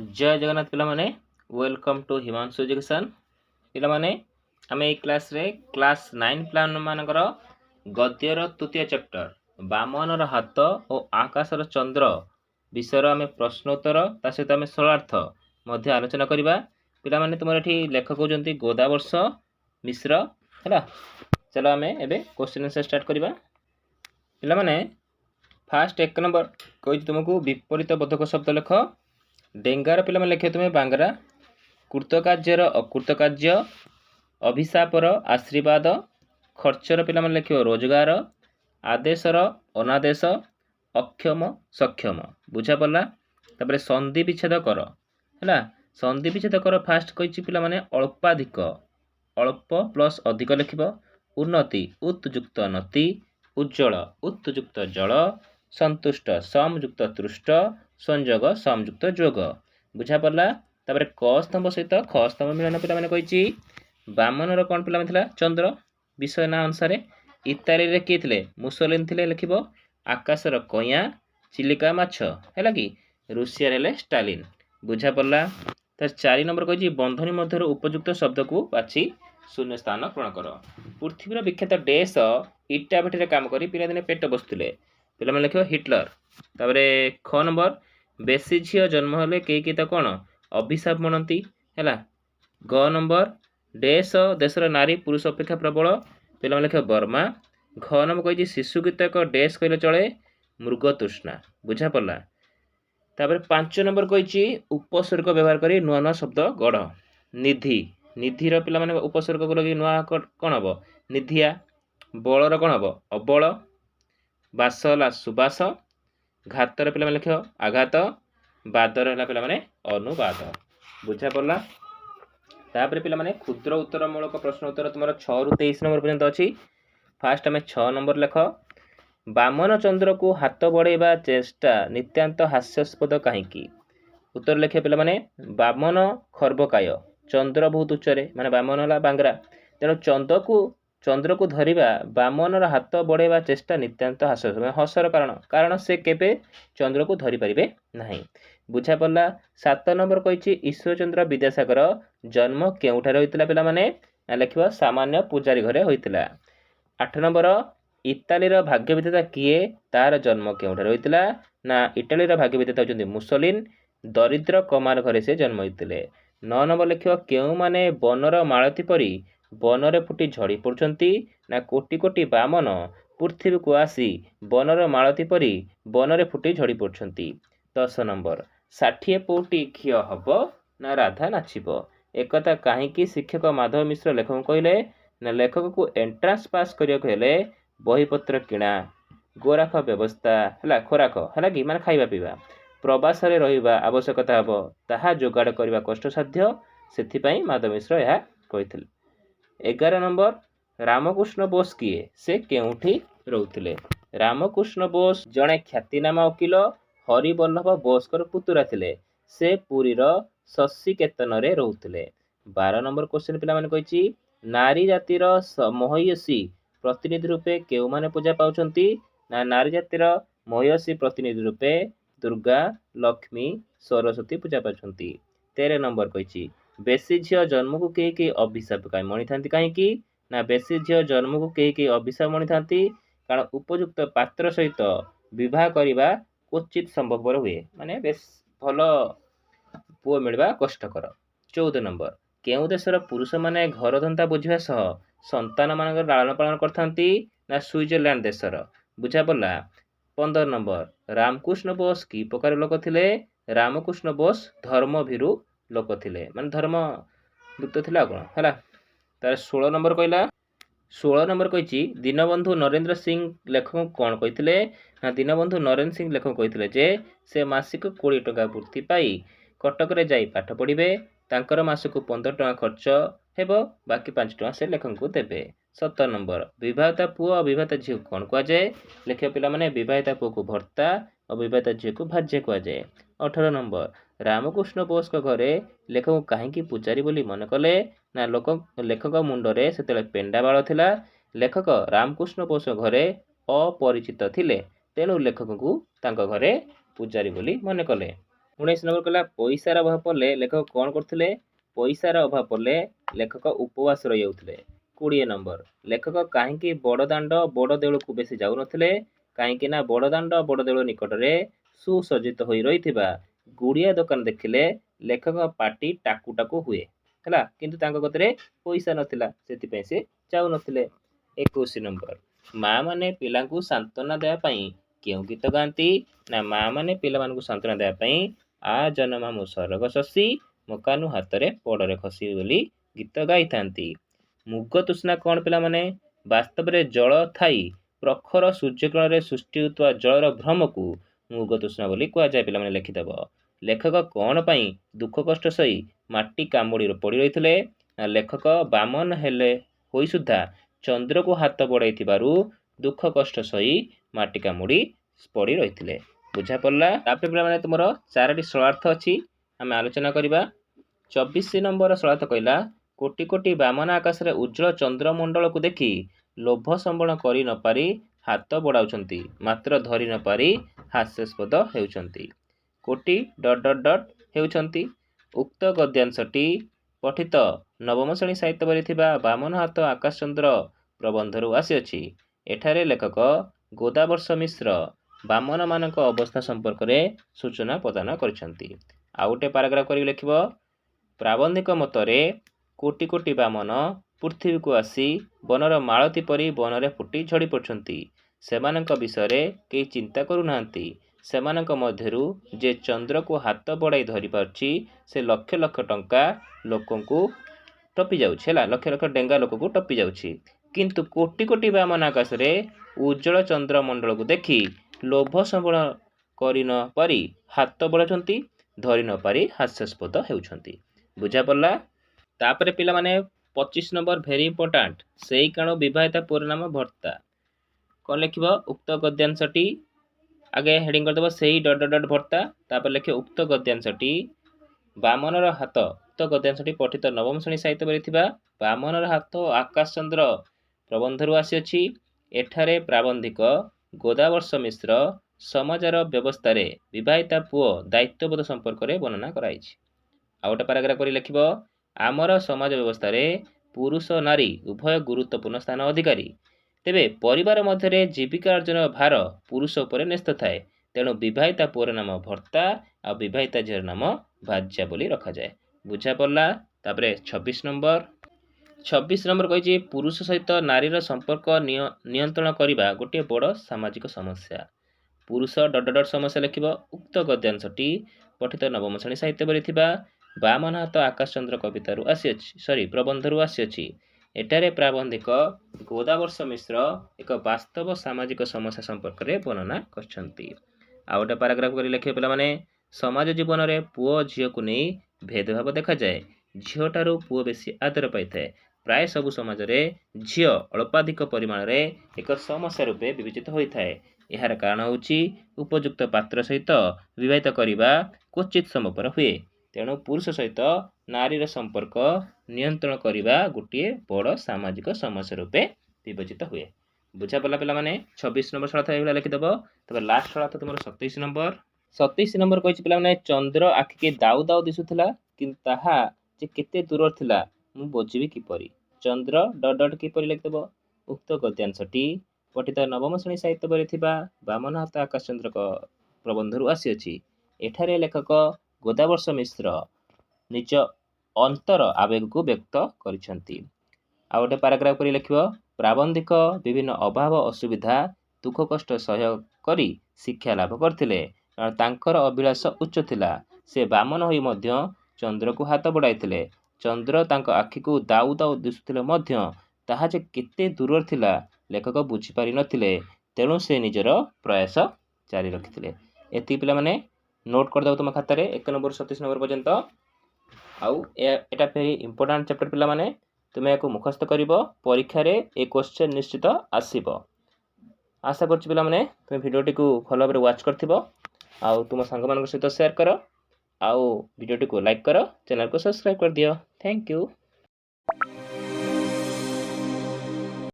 जय जगन्नाथ पिला माने वेलकम टू हिमांशु एजुकेशन पिला माने आमे ए क्लास रे क्लास 9 प्लान मानकर गद्यर तृतीय चैप्टर बामनर हाथ और आकाशर चंद्र विषय आमे प्रश्न उत्तर ता सहित आमे सरलार्थ मध्य आलोचना करिबा पिला माने तुमर एठी लेखक होजंती गोदावर्ष मिश्र हैला। चलो आमे एबे क्वेश्चन आंसर स्टार्ट करिबा। पिला माने फास्ट 1 नंबर कहि तुमको विपरीत बोधक शब्द लेख। डेंगार पिला लिखे तुम्हें बांगरा, कृतकार्यर अकृतकार्य, अभिशापर आशीर्वाद, खर्चर पिला लिख रोजगार, आदेशर अनादेश, अक्षम सक्षम। बुझा पड़ा। तापर संधि विच्छेद कर है। संधि विच्छेद कर फास्ट कही पिला माने अल्पाधिक, अल्प प्लस अधिक लिख। उन्नति उत्युक्त नति, उज्जवल उत्युक्त जल, संतुष्ट समयुक्त तुष्ट, संयोग समयुक्त जोग। बुझा पड़ा। तापर क स्तंभ सहित ख स्तंभ मिलन पिला माने कही बामनर कौन पिला थिला चंद्र विषय ना अनुसार इताली रे किए थिले मुसोलिन थिले लिखिबो आकाशर कइया चिलिका माछ हैला कि रूसिया रे स्टालिन। बुझा पड़ा। तार 4 नंबर कही बंधनी मध्य उपयुक्त शब्द को बाछि शून्य स्थान पूर्ण कर। पृथ्वीर विख्यात देश इटा भेटी काम करी पिला दिने पेट बसुले पिला माने लिखिबो हिटलर। तापर ख नंबर बेसी झील जन्म हेले कई तो कौन अभिशाप मनती है। ग नंबर देश देशर नारी पुरुष अपेक्षा प्रबल पिला लिख बर्मा। घ नंबर कही शिशु गीत एक डेस कहले चले मृग तृष्णा। बुझा पड़ा। तापर 5 नंबर कही उपसर्ग व्यवहार करी नुआ नुआ शब्द गढ़। निधि निधिर पिला माने उपसर्ग को लगी नुआ कौन हम निधिया। बलर कौन हम अबल। बासला सुबास। घातर पिला लिख आघात। बादर है पिला माने अनुवाद। बुझा पड़ा। तापर पिला माने क्षुद्र उत्तरमूलक प्रश्न उत्तर तुम 6 रु 23 नंबर पर्यंत अच्छी। फास्ट आम 6 नंबर लेख। बामन चंद्र को हाथ बढ़ेवा चेष्टा नित्यांत हास्यास्पद कहीं। उत्तर लिखे पिला माने बामन खर्बकाय चंद्र बहुत उच्चरे माने बामन है बांगरा तेणु चंद्र को धरिबा बामनर हाथ बढ़ेवा चेष्टा नित्यांत हास्यास्पद हसर कारण से केबे चंद्र को धरि परिबे नहीं। बुझा पड़ा। 7 नंबर कही ईश्वरचंद्र विद्यासागर जन्म केउठारे होइतिला पिला माने लिखिबो सामान्य पूजारी घरे होइतिला। 8 नंबर इटालीर भाग्य विधाता किए तार जन्म केउठारे होइतिला ना इटालीर भाग्य विधाता होचंदी मुसोलिन दरिद्र कमार घरे से जन्म होइतिले। 9 नंबर लिखिबो केउ माने बनर मालती परी बनरे फुटी झड़ी पड़ुछंती ना कोटि कोटि बामन पृथ्वी को आसी बनर मालती परी बनरे फुटी झड़ी पड़ुछंती। 10 नंबर 60 पौटी घी हब ना राधा नाचिब एकथा कहीं शिक्षक माधव मिश्र लेखक कहले ना लेखक को एंट्रांस पास करिया बहीपत्र किणा गोराख व्यवस्था है खोराक है कि माने खाइबा पीवा प्रवास रे रहिबा आवश्यकता हब ताहा जोगाड़ करबा कष्टसाध्य सेथिपाई माधव मिश्र यह कहिथिले। 11 नंबर रामकृष्ण बोस किए से केउठी रहउथिले। रामकृष्ण बोस जड़े ख्यातिनामा वकील हरिवल्लभ बोसकर पुतुरा थिले से पुरीर शशिकेतन रे रहउथिले। 12 नंबर क्वेश्चन पिला माने कहिछि नारी जातिर महयसी प्रतिनिधि रूपे केउ माने पूजा पाउछंती ना नारी जातिर महयसी प्रतिनिधि रूपे दुर्गा लक्ष्मी सरस्वती पूजा पाउछंती। 13 नंबर कहिछि बेसी झियो जन्म को कई अभिशाप कहीं मणि था कहीं ना बेसी झियो जन्म को कई अभिशाप मणि था कारण उपयुक्त पात्र सहित विवाह करने क्वचित संभवपर हुए माने बेस भल पुओ मिलवा कष्टकर। 14 नंबर केउ देशर पुरुष माने घर धंदा बुझा सह संतान मान लालन पालन करथांती ना स्विट्जरलैंड देशर। बुझा पड़ा। 15 नंबर रामकृष्ण बोस की प्रकार लोक थिले रामकृष्ण बोस धर्म भीरु लोक थिले माने धर्म युक्त थिला कोन हैला। तार 16 नंबर कहला 16 नंबर कही दीनबंधु नरेंद्र सिंह लेखक कौन कही ना दीनबंधु नरेंद्र सिंह लेखक कही जे से मासिक 20 टका वृत्ति पाई कटक रे जाई पाठ पढ़िबे तांकर मासक 15 टका खर्च हेबो बाकी 5 टका से लेखक को देबे। 17 नंबर विवाहिता पुओ अविवाहिता झील कौन कह जाए लेख पिला माने विवाहिता पुओ को भर्ता और विवाहिता झील को भाज्य कह जाए। 18 नंबर रामकृष्ण बोस को घरे लेखक कहीं पूजारी बोली मन कले ना लेखक मुंडरे से पेंडा बाल थिला लेखक रामकृष्ण बोस घरे अपरिचित थिले तेणु लेखक को तांको घरे पूजारी बोली मन कले। 19 नंबर कहला पैसार अभाव पड़े लेखक कौन करथिले पैसार अभाव पड़े लेखक उपवास रही जाउथिले 20 नंबर लेखक काहेकि बड़दाण्ड बड़ देउल को बेसी जाउ नथिले काहेकि ना बड़दाण्ड बड़ देउल निकटरे सुसज्जित होई रहिथिबा गुड़िया दुकान देखिले लेखक पार्टी टाकू टाकू हुए हैला किंतु तांको गतरे पैसा नथिला सेति पे से जाउ नथिले 21 नंबर माँ माने पिलांकु सांत्वना देया पई केउ गीत गांती ना माँ माने पिला मानकु सांत्वना देया पई आ जनमा मु सरग शशी मो कानु हातरे पड़रे खसी बोली गीत गाई थांती मुग तृष्णा कौन पिला माने वास्तव रे जल थाई प्रखर सूर्यकिरण रे सृष्टि होतुवा जलर भ्रम को मुग तृष्णा बोली कुआ जाय पिला माने लिखिदब लेखक कौन पई दुख कष्ट सही माटी कामुड़ी पड़ी रहिथिले लेखक बामन हेले होई सुद्धा चंद्र को हाथ बढ़ाई थिबारु दुख कष्ट सही माटी कामुड़ी पड़ी रहिथिले बुझा पड़ला तापर पिला माने तुमरो चारटी सरलार्थ अछि आमे आलोचना करिबा 24 नंबर सरलार्थ कहला कोटि कोटि बामन आकाश रे उज्जवल चंद्रमंडल को देखि लोभ संबल करि न पारी हाथ बढ़ाउछंती मात्र धरि न पारी हास्यास्पद हेउछंती कोटि डट डट डट हेउछंती उक्त गद्यांशटी पठित नवम श्रेणी साहित्य बरे थिबा बामन हाथ आकाश चंद्र प्रबंधरू आसीअछि एठारे लेखक गोदावर्ष मिश्र बामन मानक अवस्था संपर्क रे सूचना प्रदान करिसंती आ गोटे पैराग्राफ करि लिखिबो प्राबंधिक मतरे कोटि कोटि बामन पृथ्वी को आसी बनर मालती परी बनरे फुटी झड़ी पड़छंती सेमानक विषय केही चिंता करू नांती सेमानक मध्यरु जे चंद्र को हाथ बढ़ाई धरि पारछि से लक्ष लक्ष टंका लोकंकु टपी जाउछि हैला लक्ष लक्ष डेंगा लोकंकु टपी जाउछि किंतु कोटि कोटि बामन आकाश रे उज्जवल चंद्र मंडल को देखि लोभ संबल करि न पारी हाथ बढ़ाउछंती धरि न पारी हास्यास्पद हेउछंती बुझा पड़ला तापरे पिला माने 25 नंबर भेरी इंपोर्टेंट सेई काणो विवाहिता पूर्ण नाम भर्ता कौन लिखिबो उक्त गद्यांशटी आगे हेडिंग कर देबो सेई डट डट डट भर्ता तापर लिखियो उक्त गद्यांशटी बामनर हाथ उक्त गद्यांशटी पठित नवम श्रेणी साहित्य बरे थिबा बामनर हाथ आकाश चंद्र प्रबंधरू आसी अछि एठारे प्राबंधिक गोदावर्ष मिश्र समाजर व्यवस्था रे विवाहिता पुओ दायित्वबोध संपर्क रे वर्णना कराइछि आ गोटे पैराग्राफ करी लिखिबो आमर समाज व्यवस्था रे पुरुष नारी उभय गुरुत्वपूर्ण स्थान अधिकारी तेबे परिवार मध्य जीविका अर्जन भार पुरुष उपर न्यस्त थाए तेणु विवाहिता पुअर नाम भर्ता आ विवाहिता झीर नाम भाज्या बोली रखा जाए बुझा पड़ला तापरे 26 नंबर कहिछि पुरुष सहित नारीर संपर्क नियंत्रण करबा गोटे बड़ सामाजिक समस्या पुरुष डट डट समस्या लिखिबो उक्त गद्यांशटी पठित नवम श्रेणी साहित्य बरे थिबा बामन हाथ आकाश चंद्र कवितारू आसी प्रबंधरू आसी एटारे प्राबंधिक गोदावर्ष मिश्र एक वास्तव सामाजिक समस्या संपर्क रे वर्णना करछंती आ गोटे पैराग्राफ करी लिखे पिला माने समाज जीवन रे पुओ झियो को नै भेदभाव देखा जाए झियोटारू पुओ बेसी आदर पाइथाए प्राय सबु समाज रे झियो अल्पाधिक परिमाण रे एक समस्या रूपे विवेचित होइथाए एहार कारण होउची उपयुक्त पात्र सहित विवाहित करिबा क्वचित संभवपर हुए तेणु पुरुष सहित नारीर संपर्क नियंत्रण करने गोटे बड़ सामाजिक समस्या रूपे विवेचित हुए बुझा पड़ा पिला माने 26 नंबर सरलार्थ लिखिदेव तब लास्ट सरलार्थ तुम 27 नंबर कही पिला माने चंद्र आखि के दाउ दाउ दिशुला किंतु ताहा जे केते दूर थिला मु बुझिबी किपरि चंद्र डट डट किपरि लिखिदेव उक्त गद्यांशटी पठित नवम श्रेणी साहित्य बरे थिबा बामन हाथ आकाश चंद्र प्रबंधरू आसी एठारे लेखक गोदावर्ष मिश्र निज अंतर आवेग को व्यक्त करिसंती आ गोटे पैराग्राफ करी लिखिबो प्राबंधिक विभिन्न अभाव असुविधा दुख कष्ट सह्य करी शिक्षा लाभ करथिले तांकर अभिलाष उच्च थिला से बामन होई मध्य चंद्र को हाथ बढ़ाइथिले चंद्र तांको आखि को दाउ दाउ दिसुथिले मध्य ताहा जे केते दूर थिला लेखक बुझी पारि नथिले तेणु से निजर प्रयास जारी रखिथिले एति पिला माने नोट कर दो तुम खाता रे 1 नंबर 27 नंबर पर्यंत आउ एटा फेरी इंपोर्टेंट चैप्टर पिला माने तुमे एको मुखस्थ करिवो परीक्षा रे ए क्वेश्चन निश्चित आसीबो आशा करछि पिला माने तुमे वीडियोटी को फॉलो भाबरे वाच करथिबो आउ तुम संग मान सहित शेयर करो आउ वीडियोटी को लाइक करो चैनल को सब्सक्राइब कर दियो थैंक यू।